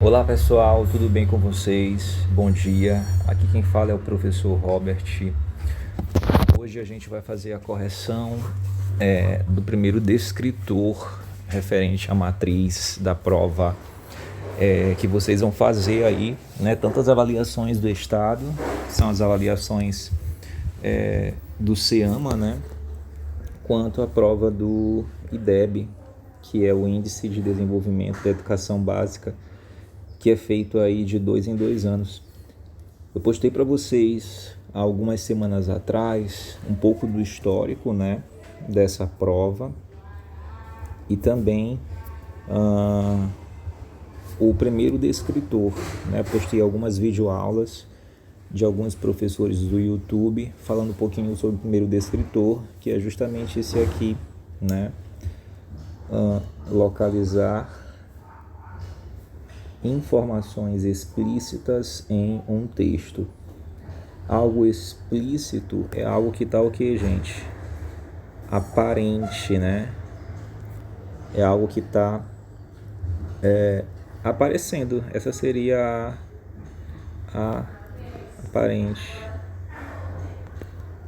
Olá pessoal, tudo bem com vocês? Bom dia, aqui quem fala é o professor Robert. Hoje a gente vai fazer a correção do primeiro descritor referente à matriz da prova que vocês vão fazer aí, né? Tanto as avaliações do Estado, que são as avaliações do CEAMA, né? Quanto a prova do IDEB, que é o Índice de Desenvolvimento da Educação Básica, que é feito aí de 2 em 2 anos. Eu postei para vocês há algumas semanas atrás um pouco do histórico, né, dessa prova e também o primeiro descritor, né? Postei algumas videoaulas de alguns professores do YouTube falando um pouquinho sobre o primeiro descritor, que é justamente esse aqui, né? Localizar informações explícitas em um texto. Algo explícito é algo que está o que, gente? Aparente, né? É algo que está aparecendo. Essa seria a aparente.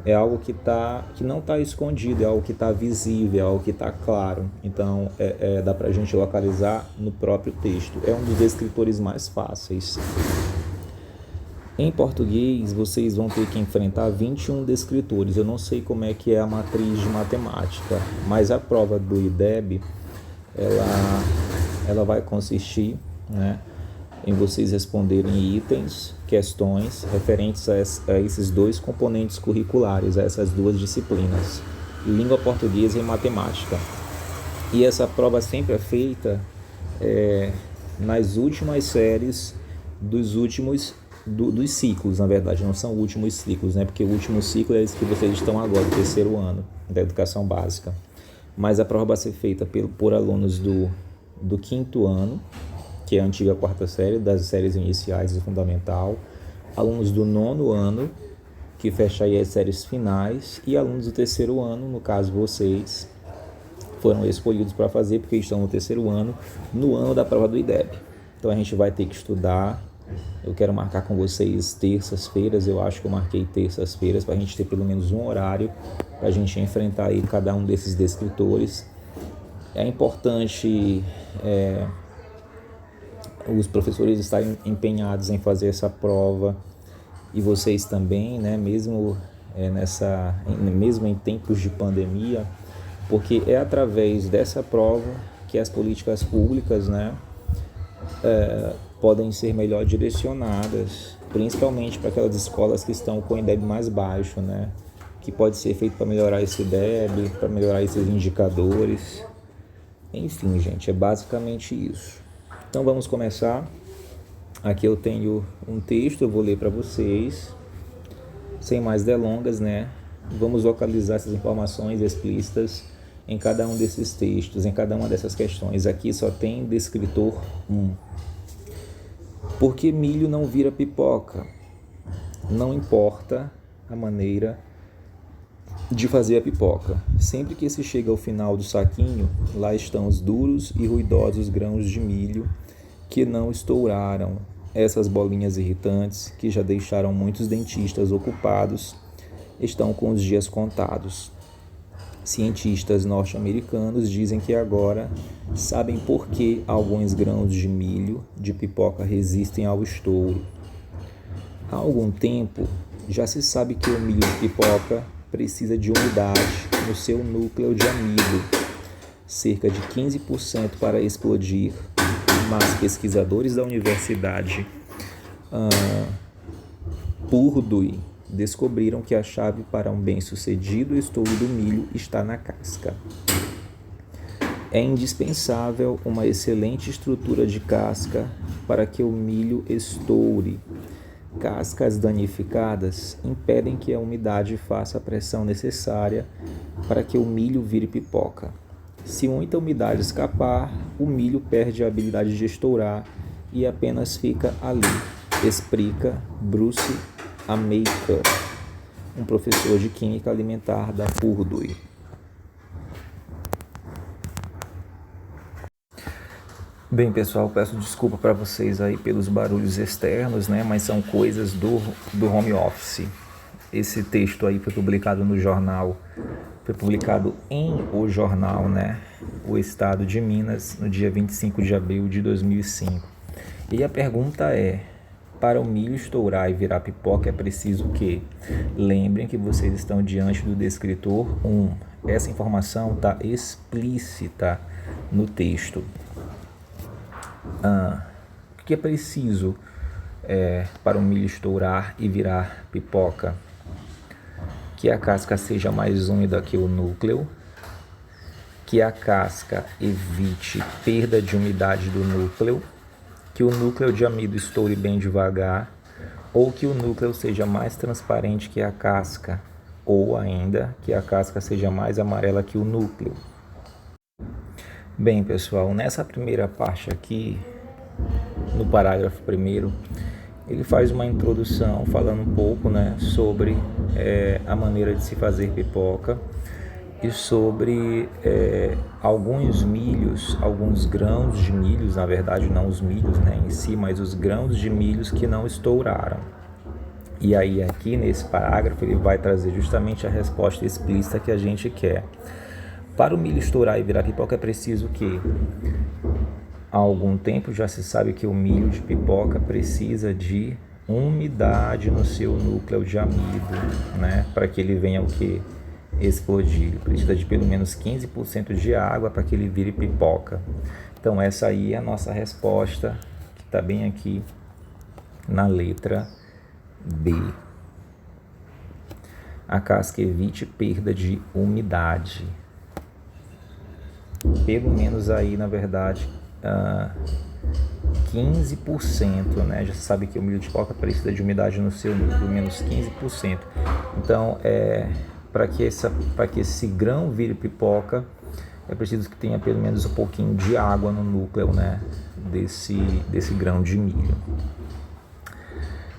É algo que não está escondido, é algo que está visível, é algo que está claro. Então, dá para a gente localizar no próprio texto. É um dos descritores mais fáceis. Em português, vocês vão ter que enfrentar 21 descritores. Eu não sei como é que é a matriz de matemática, mas a prova do IDEB, ela vai consistir, né, em vocês responderem itens, questões referentes a esses dois componentes curriculares, a essas duas disciplinas, língua portuguesa e matemática. E essa prova sempre é feita nas últimas séries dos ciclos, na verdade, não são últimos ciclos, né? Porque o último ciclo é esse que vocês estão agora, o terceiro ano da educação básica. Mas a prova vai ser feita por alunos do quinto ano, que é a antiga quarta série, das séries iniciais e fundamental, alunos do nono ano, que fecha aí as séries finais, e alunos do terceiro ano, no caso vocês, foram escolhidos para fazer, porque estão no terceiro ano, no ano da prova do IDEB. Então a gente vai ter que estudar. Eu quero marcar com vocês terças-feiras, eu acho que eu marquei terças-feiras, para a gente ter pelo menos um horário, para a gente enfrentar aí cada um desses descritores. É importante os professores estarem empenhados em fazer essa prova, e vocês também, né, mesmo em tempos de pandemia, porque é através dessa prova que as políticas públicas, né, podem ser melhor direcionadas, principalmente para aquelas escolas que estão com o IDEB mais baixo, né, que pode ser feito para melhorar esse IDEB, para melhorar esses indicadores. Enfim, gente, é basicamente isso. Então vamos começar. Aqui eu tenho um texto, eu vou ler para vocês, sem mais delongas, né? Vamos localizar essas informações explícitas em cada um desses textos, em cada uma dessas questões. Aqui só tem descritor 1. Por que milho não vira pipoca? Não importa a maneira de fazer a pipoca. Sempre que se chega ao final do saquinho, lá estão os duros e ruidosos grãos de milho que não estouraram. Essas bolinhas irritantes, que já deixaram muitos dentistas ocupados, estão com os dias contados. Cientistas norte-americanos dizem que agora sabem por que alguns grãos de milho de pipoca resistem ao estouro. Há algum tempo, já se sabe que o milho de pipoca precisa de umidade no seu núcleo de amido, cerca de 15% para explodir, mas pesquisadores da Universidade Purdue descobriram que a chave para um bem-sucedido estouro do milho está na casca. É indispensável uma excelente estrutura de casca para que o milho estoure. Cascas danificadas impedem que a umidade faça a pressão necessária para que o milho vire pipoca. Se muita umidade escapar, o milho perde a habilidade de estourar e apenas fica ali, explica Bruce Amaker, um professor de Química Alimentar da Purdue. Bem, pessoal, peço desculpa para vocês aí pelos barulhos externos, né? Mas são coisas do home office. Esse texto aí foi publicado no jornal, foi publicado em O Jornal, né? O Estado de Minas, no dia 25 de abril de 2005. E a pergunta é: para o milho estourar e virar pipoca é preciso que? Lembrem que vocês estão diante do descritor 1. Essa informação está explícita no texto. O que é preciso para o milho estourar e virar pipoca? Que a casca seja mais úmida que o núcleo, que a casca evite perda de umidade do núcleo, que o núcleo de amido estoure bem devagar, ou que o núcleo seja mais transparente que a casca, ou ainda que a casca seja mais amarela que o núcleo. Bem, pessoal, nessa primeira parte aqui, no parágrafo 1º, ele faz uma introdução falando um pouco, né, sobre a maneira de se fazer pipoca e sobre alguns milhos, alguns grãos de milhos, na verdade não os milhos, né, em si, mas os grãos de milhos que não estouraram. E aí aqui nesse parágrafo ele vai trazer justamente a resposta explícita que a gente quer. Para o milho estourar e virar pipoca é preciso que, há algum tempo já se sabe que o milho de pipoca precisa de umidade no seu núcleo de amido, né? Para que ele venha o que? Explodir. Ele precisa de pelo menos 15% de água para que ele vire pipoca. Então essa aí é a nossa resposta, que está bem aqui na letra B. A casca evite perda de umidade. Pelo menos aí, na verdade, 15%, né? Já sabe que o milho de pipoca precisa de umidade no seu núcleo, pelo menos 15%. Então, para que esse grão vire pipoca, é preciso que tenha pelo menos um pouquinho de água no núcleo, né? Desse grão de milho.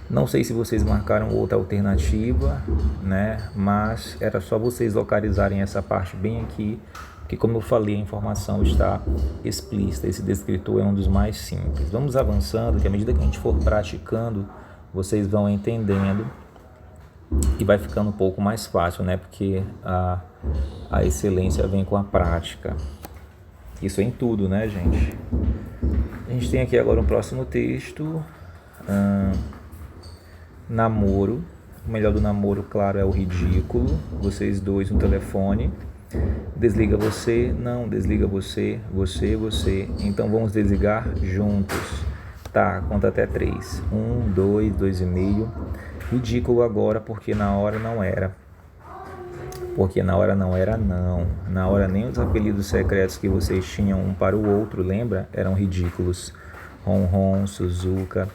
Não sei se vocês marcaram outra alternativa, né? Mas era só vocês localizarem essa parte bem aqui, porque como eu falei, a informação está explícita. Esse descritor é um dos mais simples. Vamos avançando, que à medida que a gente for praticando, vocês vão entendendo e vai ficando um pouco mais fácil, né? Porque a excelência vem com a prática. Isso é em tudo, né, gente? A gente tem aqui agora um próximo texto. Namoro. O melhor do namoro, claro, é o ridículo. Vocês dois no telefone. Desliga você, não, desliga você, você. Então vamos desligar juntos. Tá, conta até 3. 1, 2, 2,5. Ridículo agora, porque na hora não era. Porque na hora não era não. Na hora nem os apelidos secretos que vocês tinham um para o outro, lembra? Eram ridículos. Ronron, Suzuka,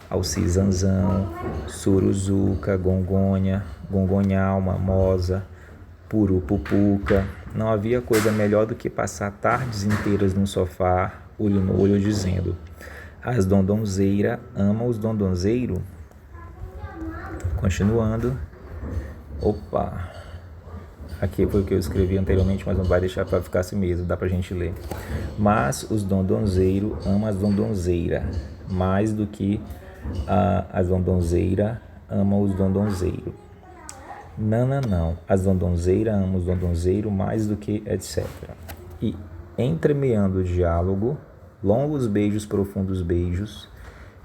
Alcizanzão, Suruzuca, Gongonha, Gongonhalma, Moza, Purupupuca. Não havia coisa melhor do que passar tardes inteiras no sofá, olho no olho, dizendo: as dondonzeira amam os dondonzeiro. Continuando. Opa! Aqui foi o que eu escrevi anteriormente, mas não vai deixar para ficar assim mesmo, dá pra gente ler. Mas os dondonzeiro amam as dondonzeira, mais do que as dondonzeira amam os dondonzeiro. Não. As dondonzeira amam os dondonzeiro mais do que etc. E entremeando o diálogo, longos beijos, profundos beijos,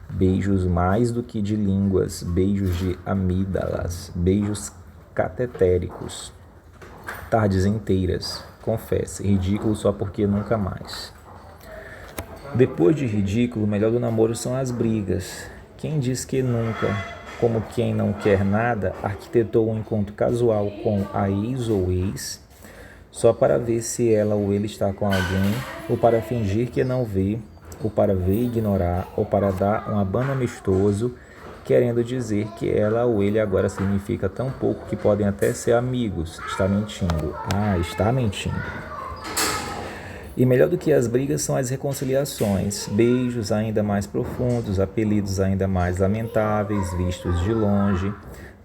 beijos mais do que de línguas, beijos de amígdalas, beijos catetéricos, tardes inteiras, confesse, ridículo só porque nunca mais. Depois de ridículo, o melhor do namoro são as brigas. Quem diz que nunca, como quem não quer nada, arquitetou um encontro casual com a ex ou ex, só para ver se ela ou ele está com alguém, ou para fingir que não vê, ou para ver e ignorar, ou para dar um abano amistoso, querendo dizer que ela ou ele agora significa tão pouco que podem até ser amigos. Está mentindo. Está mentindo. E melhor do que as brigas são as reconciliações, beijos ainda mais profundos, apelidos ainda mais lamentáveis, vistos de longe.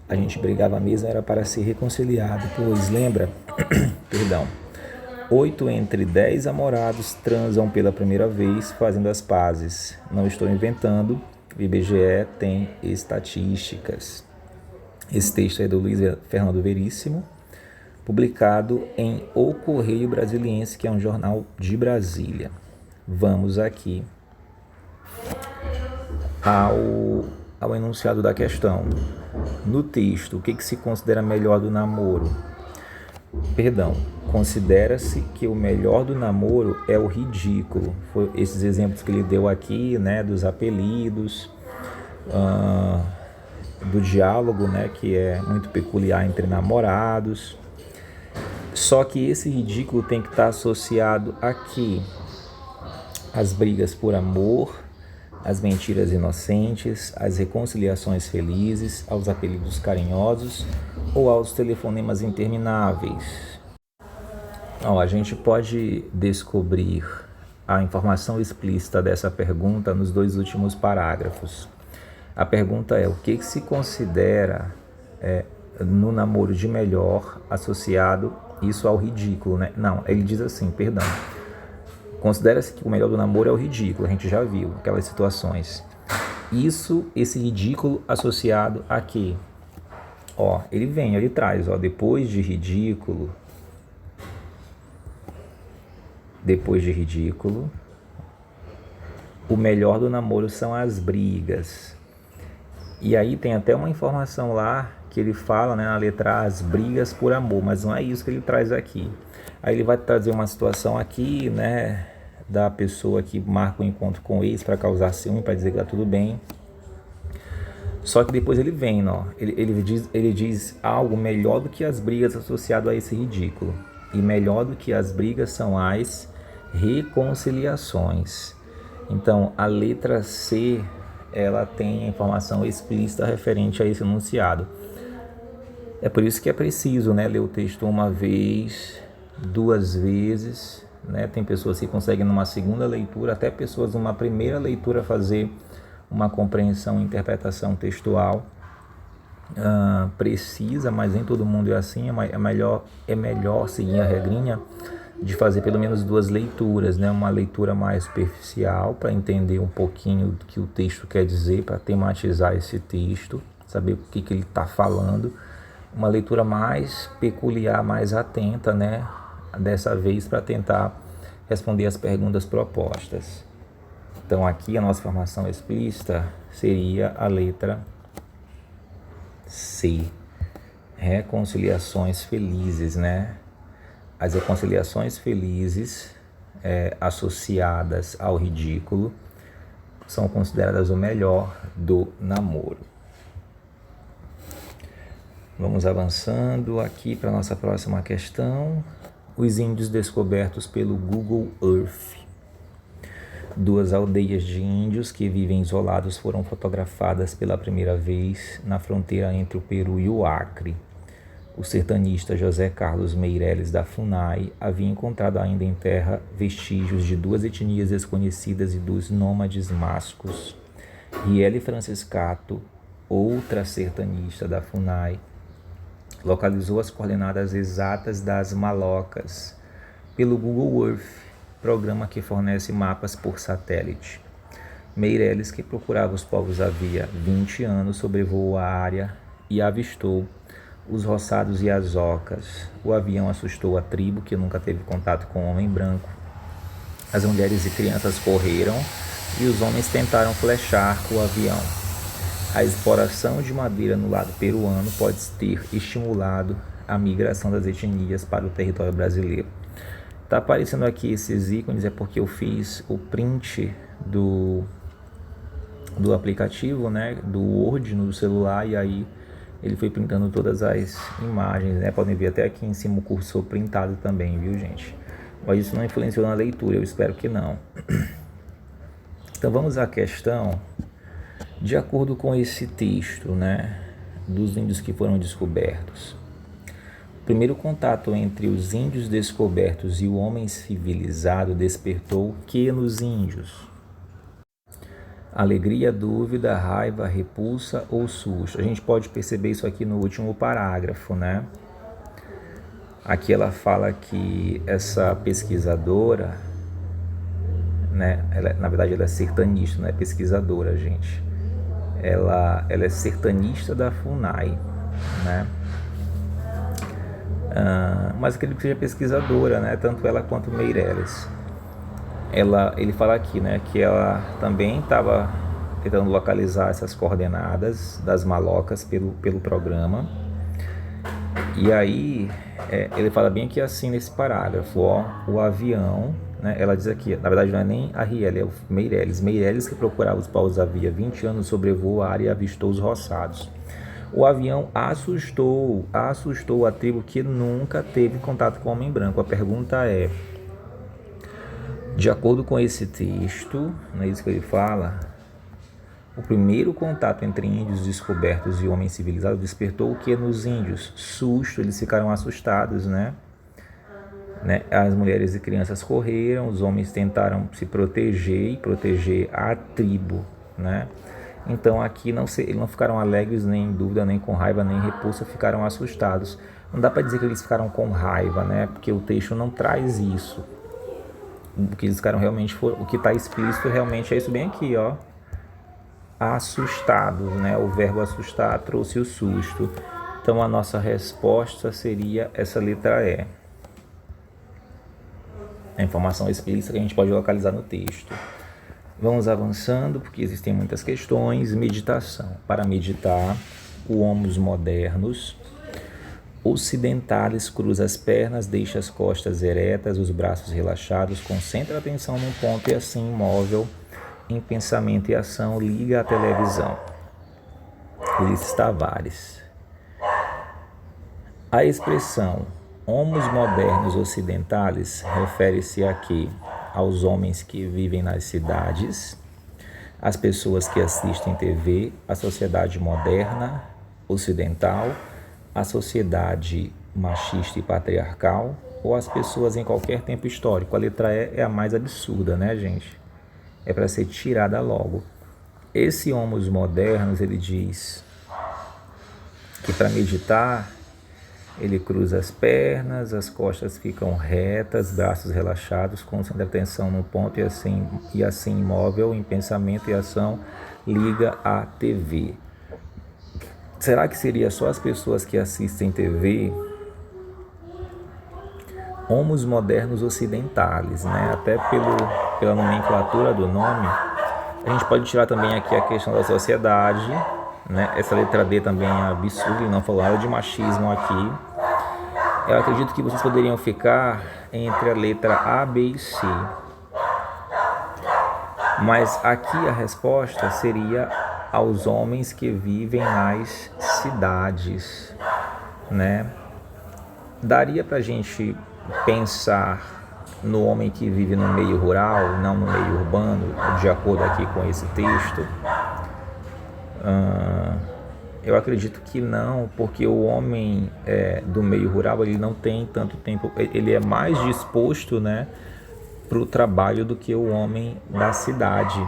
A gente brigava mesmo, era para ser reconciliado, pois lembra? Perdão. 8 entre 10 namorados transam pela primeira vez fazendo as pazes. Não estou inventando, o IBGE tem estatísticas. Esse texto é do Luiz Fernando Veríssimo, publicado em O Correio Brasiliense, que é um jornal de Brasília. Vamos aqui ao enunciado da questão. No texto, o que se considera melhor do namoro? Considera-se que o melhor do namoro é o ridículo. Foi esses exemplos que ele deu aqui, né, dos apelidos, do diálogo, né, que é muito peculiar entre namorados. Só que esse ridículo tem que estar associado aqui às brigas por amor, às mentiras inocentes, às reconciliações felizes, aos apelidos carinhosos ou aos telefonemas intermináveis. A gente pode descobrir a informação explícita dessa pergunta nos 2 últimos parágrafos. A pergunta é: o que se considera no namoro de melhor associado isso ao ridículo, né? Não, ele diz assim, considera-se que o melhor do namoro é o ridículo, a gente já viu aquelas situações. Esse ridículo associado a quê? Ele traz, depois de ridículo, o melhor do namoro são as brigas. E aí tem até uma informação lá que ele fala, né, na letra A, as brigas por amor, mas não é isso que ele traz aqui. Aí ele vai trazer uma situação aqui, né, da pessoa que marca um encontro com o ex para causar ciúme, para dizer que tá tudo bem. Só que depois ele vem, ele diz algo melhor do que as brigas associado a esse ridículo. E melhor do que as brigas são as reconciliações. Então, a letra C, ela tem a informação explícita referente a esse enunciado. É por isso que é preciso, né, ler o texto uma vez, 2 vezes, né? Tem pessoas que conseguem numa segunda leitura, até pessoas numa primeira leitura fazer uma compreensão e interpretação textual precisa, mas nem todo mundo é assim. É melhor seguir a regrinha de fazer pelo menos 2 leituras, né? Uma leitura mais superficial para entender um pouquinho do que o texto quer dizer, para tematizar esse texto, saber o que ele está falando. Uma leitura mais peculiar, mais atenta, né? Dessa vez para tentar responder as perguntas propostas. Então aqui a nossa formação explícita seria a letra C. Reconciliações felizes, né? As reconciliações felizes associadas ao ridículo são consideradas o melhor do namoro. Vamos avançando aqui para a nossa próxima questão. Os índios descobertos pelo Google Earth. 2 aldeias de índios que vivem isolados foram fotografadas pela primeira vez na fronteira entre o Peru e o Acre. O sertanista José Carlos Meireles da FUNAI havia encontrado ainda em terra vestígios de 2 etnias desconhecidas e dos nômades mascos. Riele Franciscato, outra sertanista da FUNAI, localizou as coordenadas exatas das Malocas pelo Google Earth, programa que fornece mapas por satélite. Meireles, que procurava os povos havia 20 anos, sobrevoou a área e avistou os roçados e as ocas. O avião assustou a tribo, que nunca teve contato com o homem branco. As mulheres e crianças correram e os homens tentaram flechar o avião. A exploração de madeira no lado peruano pode ter estimulado a migração das etnias para o território brasileiro. Está aparecendo aqui esses ícones, é porque eu fiz o print do aplicativo, né, do Word no celular, e aí ele foi printando todas as imagens, né? Podem ver até aqui em cima o cursor printado também, viu, gente? Mas isso não influenciou na leitura, eu espero que não. Então vamos à questão. De acordo com esse texto, né, dos índios que foram descobertos, o primeiro contato entre os índios descobertos e o homem civilizado despertou o que nos índios? Alegria, dúvida, raiva, repulsa ou susto. A gente pode perceber isso aqui no último parágrafo, né? Aqui ela fala que essa pesquisadora, né, na verdade ela é sertanista, não é pesquisadora, gente. Ela é sertanista da FUNAI, né? Mas acredito que seja pesquisadora, né? Tanto ela quanto Meirelles. Ele fala aqui, né, que ela também estava tentando localizar essas coordenadas das malocas pelo programa. E aí ele fala bem aqui assim nesse parágrafo, ó, o avião, né, ela diz aqui, na verdade não é nem a Riele, é o Meirelles que procurava os paus havia 20 anos, sobrevoou a área e avistou os roçados. O avião assustou a tribo que nunca teve contato com o homem branco. A pergunta é, de acordo com esse texto, não é isso que ele fala, o primeiro contato entre índios descobertos e homem civilizado despertou o que nos índios? Susto, eles ficaram assustados, né? As mulheres e crianças correram, os homens tentaram se proteger e proteger a tribo, né? Então aqui não ficaram alegres, nem em dúvida, nem com raiva, nem repulsa, ficaram assustados. Não dá para dizer que eles ficaram com raiva, né? Porque o texto não traz isso. O que eles ficaram realmente, o que está explícito realmente é isso bem aqui, ó. Assustados, né? O verbo assustar trouxe o susto. Então a nossa resposta seria essa letra E. A informação explícita que a gente pode localizar no texto. Vamos avançando, porque existem muitas questões. Meditação. Para meditar, o homus modernos ocidentais cruza as pernas, deixa as costas eretas, os braços relaxados, concentra a atenção num ponto e assim imóvel, em pensamento e ação, liga a televisão. Ulisses Tavares. A expressão homos modernos ocidentais refere-se aqui aos homens que vivem nas cidades, às pessoas que assistem TV, à sociedade moderna ocidental, a sociedade machista e patriarcal ou as pessoas em qualquer tempo histórico. A letra E é a mais absurda, né, gente? É para ser tirada logo. Esse homos modernos, ele diz que para meditar, ele cruza as pernas, as costas ficam retas, braços relaxados, concentra a atenção no ponto e assim imóvel, em pensamento e ação, liga a TV. Será que seria só as pessoas que assistem TV? Homos modernos ocidentais, né? Até pela nomenclatura do nome, a gente pode tirar também aqui a questão da sociedade, né? Essa letra D também é absurda e não falaram de machismo aqui. Eu acredito que vocês poderiam ficar entre a letra A, B e C. Mas aqui a resposta seria aos homens que vivem nas cidades, né? Daria para a gente pensar no homem que vive no meio rural, não no meio urbano, de acordo aqui com esse texto? Eu acredito que não, porque o homem do meio rural, ele não tem tanto tempo, ele é mais disposto, né, para o trabalho do que o homem da cidade,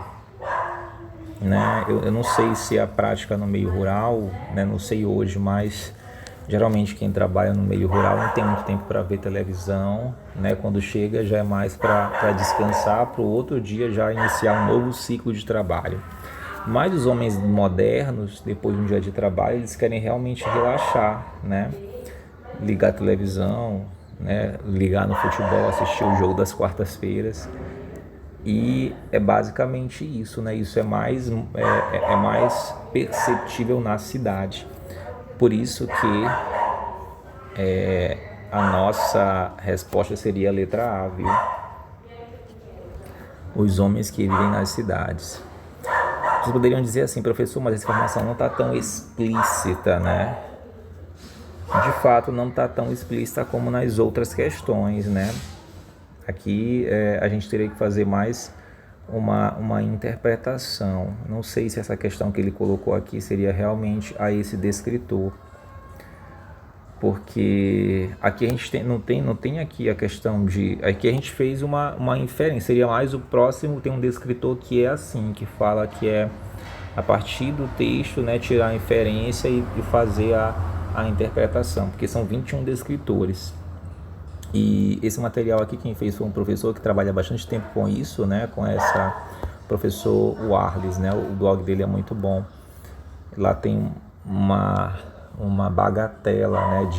né? Eu não sei se a prática no meio rural, né, não sei hoje, mas geralmente quem trabalha no meio rural não tem muito tempo para ver televisão, né? Quando chega já é mais para descansar, para o outro dia já iniciar um novo ciclo de trabalho. Mas os homens modernos, depois de um dia de trabalho, eles querem realmente relaxar, né? Ligar a televisão, né? Ligar no futebol, assistir o jogo das quartas-feiras. E é basicamente isso, né? Isso é mais perceptível na cidade. Por isso que a nossa resposta seria a letra A, viu? Os homens que vivem nas cidades. Vocês poderiam dizer assim, professor, mas essa informação não está tão explícita, né? De fato, não está tão explícita como nas outras questões, né? Aqui a gente teria que fazer mais uma interpretação. Não sei se essa questão que ele colocou aqui seria realmente a esse descritor. Porque aqui a gente não tem aqui a questão de... Aqui a gente fez uma inferência, seria mais o próximo, tem um descritor que é assim, que fala que é a partir do texto, né, tirar a inferência e fazer a interpretação, porque são 21 descritores. E esse material aqui quem fez foi um professor que trabalha bastante tempo com isso, né? Com essa professor Warles, né? O blog dele é muito bom. Lá tem uma bagatela, né?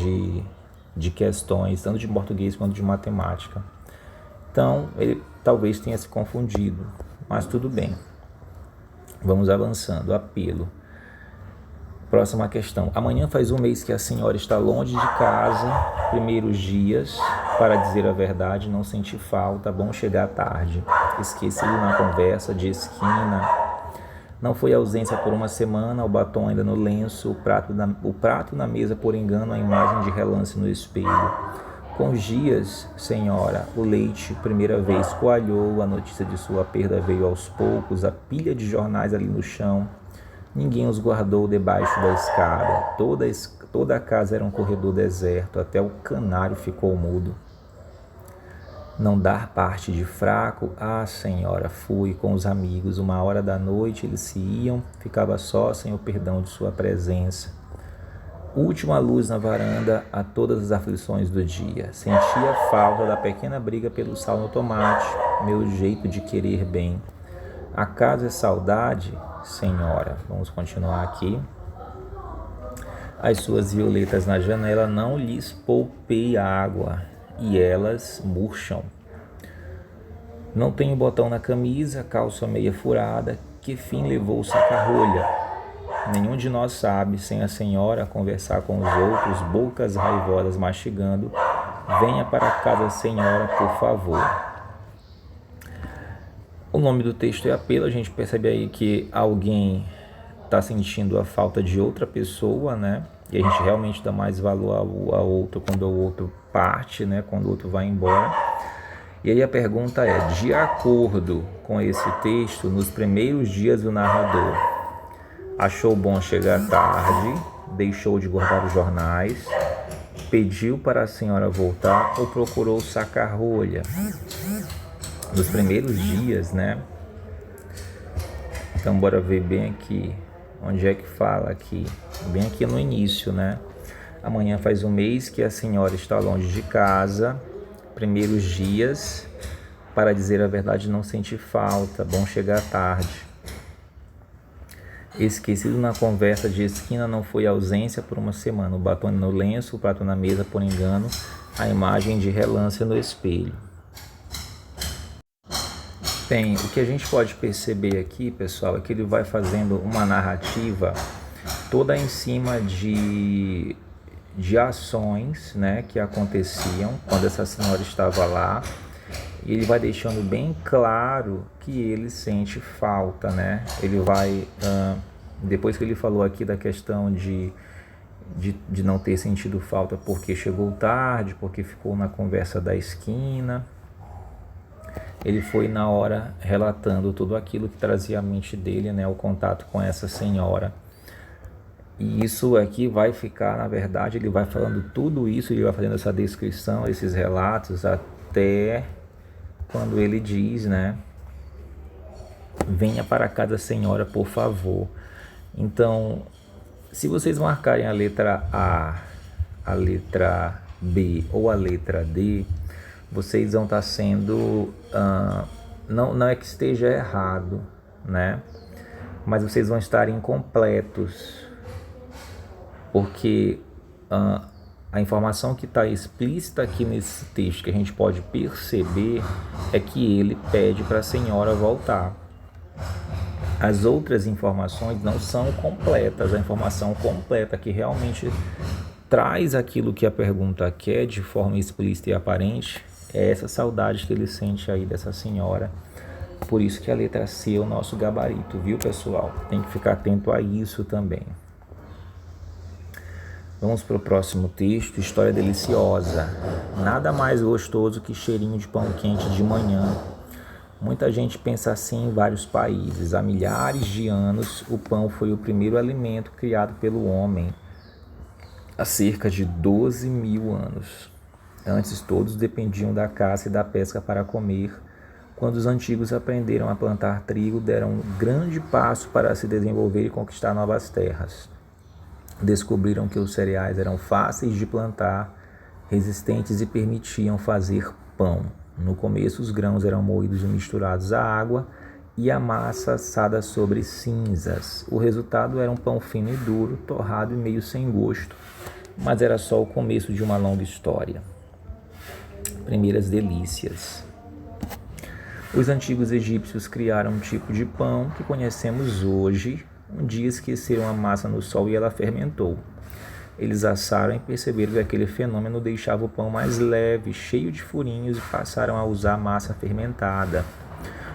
De questões, tanto de português quanto de matemática. Então, ele talvez tenha se confundido, mas tudo bem. Vamos avançando. Apelo. Próxima questão. Amanhã faz um mês que a senhora está longe de casa. Primeiros dias, para dizer a verdade, não senti falta. Bom chegar tarde. Esquecido na conversa de esquina. Não foi ausência por uma semana. O batom ainda no lenço. O prato na mesa por engano. A imagem de relance no espelho. Com os dias, senhora, o leite, primeira vez, coalhou. A notícia de sua perda veio aos poucos. A pilha de jornais ali no chão. Ninguém os guardou debaixo da escada. Toda a casa era um corredor deserto. Até o canário ficou mudo. Não dar parte de fraco? Ah, senhora, fui com os amigos. 1 hora da noite eles se iam. Ficava só sem o perdão de sua presença. Última luz na varanda a todas as aflições do dia. Sentia falta da pequena briga pelo sal no tomate. Meu jeito de querer bem. Acaso é saudade? Senhora, vamos continuar aqui. As suas violetas na janela não lhes poupei água e elas murcham. Não tenho botão na camisa, calço a meia furada, que fim levou o saca-rolha? Nenhum de nós sabe, sem a senhora conversar com os outros, bocas raivosas mastigando. Venha para casa, senhora, por favor. O nome do texto é apelo. A gente percebe aí que alguém está sentindo a falta de outra pessoa, né? E a gente realmente dá mais valor ao outro quando o outro parte, né? Quando o outro vai embora. E aí a pergunta é, de acordo com esse texto, nos primeiros dias do narrador, achou bom chegar tarde, deixou de guardar os jornais, pediu para a senhora voltar ou procurou sacar rolha? Nos primeiros dias, né? Então bora ver bem aqui, onde é que fala aqui? Bem aqui no início, né? Amanhã faz um mês que a senhora está longe de casa. Primeiros dias, para dizer a verdade não senti falta, bom chegar tarde. Esquecido na conversa de esquina, não foi ausência por uma semana. O batom no lenço, o prato na mesa por engano, a imagem de relance no espelho. Bem, o que a gente pode perceber aqui, pessoal, é que ele vai fazendo uma narrativa toda em cima de ações, né, que aconteciam quando essa senhora estava lá. E ele vai deixando bem claro que ele sente falta, né? Ele vai, depois que ele falou aqui da questão de não ter sentido falta porque chegou tarde, porque ficou na conversa da esquina, ele foi na hora relatando tudo aquilo que trazia à mente dele, né, o contato com essa senhora. E isso aqui vai ficar, na verdade, ele vai falando tudo isso, ele vai fazendo essa descrição, esses relatos, até quando ele diz, né, venha para casa, senhora, por favor. Então, se vocês marcarem a letra A, a letra B ou a letra D, vocês vão estar sendo, não é que esteja errado, né? Mas vocês vão estar incompletos, porque a informação que está explícita aqui nesse texto, que a gente pode perceber, é que ele pede para a senhora voltar. As outras informações não são completas. A informação completa que realmente traz aquilo que a pergunta quer de forma explícita e aparente é essa saudade que ele sente aí dessa senhora. Por isso que a letra C é o nosso gabarito, viu, pessoal? Tem que ficar atento a isso também. Vamos para o próximo texto, história deliciosa. Nada mais gostoso que cheirinho de pão quente de manhã. Muita gente pensa assim em vários países. Há milhares de anos, o pão foi o primeiro alimento criado pelo homem. Há cerca de 12 mil anos. Antes todos dependiam da caça e da pesca para comer. Quando os antigos aprenderam a plantar trigo, deram um grande passo para se desenvolver e conquistar novas terras. Descobriram que os cereais eram fáceis de plantar resistentes e permitiam fazer pão. No começo, os grãos eram moídos e misturados à água e a massa assada sobre cinzas. O resultado era um pão fino e duro, torrado e meio sem gosto, mas era só o começo de uma longa história. Primeiras delícias. Os antigos egípcios criaram um tipo de pão que conhecemos hoje. Um dia esqueceram a massa no sol e ela fermentou. Eles assaram e perceberam que aquele fenômeno deixava o pão mais leve, cheio de furinhos, e passaram a usar massa fermentada.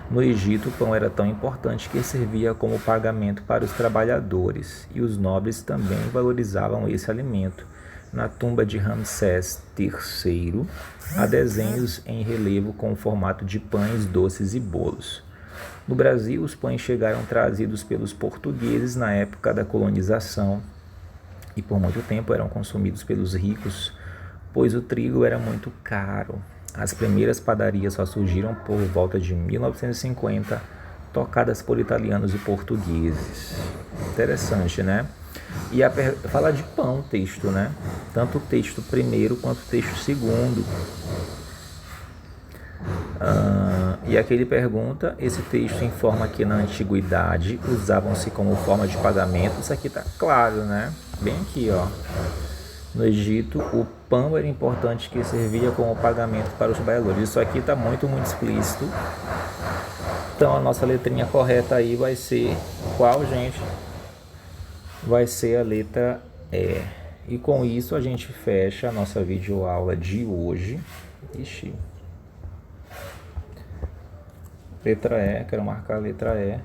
No Egito, o pão era tão importante que servia como pagamento para os trabalhadores, e os nobres também valorizavam esse alimento. Na tumba de Ramsés III, há desenhos em relevo com o formato de pães, doces e bolos. No Brasil, os pães chegaram trazidos pelos portugueses na época da colonização e por muito tempo eram consumidos pelos ricos, pois o trigo era muito caro. As primeiras padarias só surgiram por volta de 1950, tocadas por italianos e portugueses. Interessante, né? E fala de pão o texto, né? Tanto o texto primeiro quanto o texto segundo. E aqui ele pergunta, esse texto informa que na antiguidade usavam-se como forma de pagamento. Isso aqui tá claro, né? Bem aqui, ó. No Egito, o pão era importante que servia como pagamento para os trabalhadores. Isso aqui está muito explícito. Então, a nossa letrinha correta aí vai ser qual, gente? Vai ser a letra E. E com isso, a gente fecha a nossa videoaula de hoje. Ixi. Letra E, quero marcar a letra E.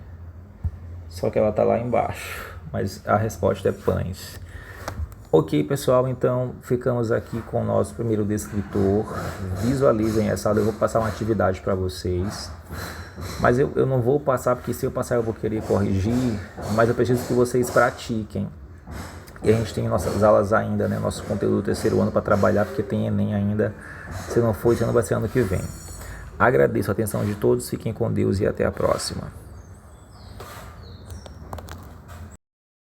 Só que ela está lá embaixo. Mas a resposta é pães. Ok, pessoal, então ficamos aqui com o nosso primeiro descritor. Visualizem essa aula, eu vou passar uma atividade para vocês. Mas eu não vou passar, porque se eu passar eu vou querer corrigir, mas eu preciso que vocês pratiquem. E a gente tem nossas aulas ainda, né? Nosso conteúdo do terceiro ano para trabalhar, porque tem Enem ainda. Se não for, esse ano vai ser ano que vem. Agradeço a atenção de todos, fiquem com Deus e até a próxima.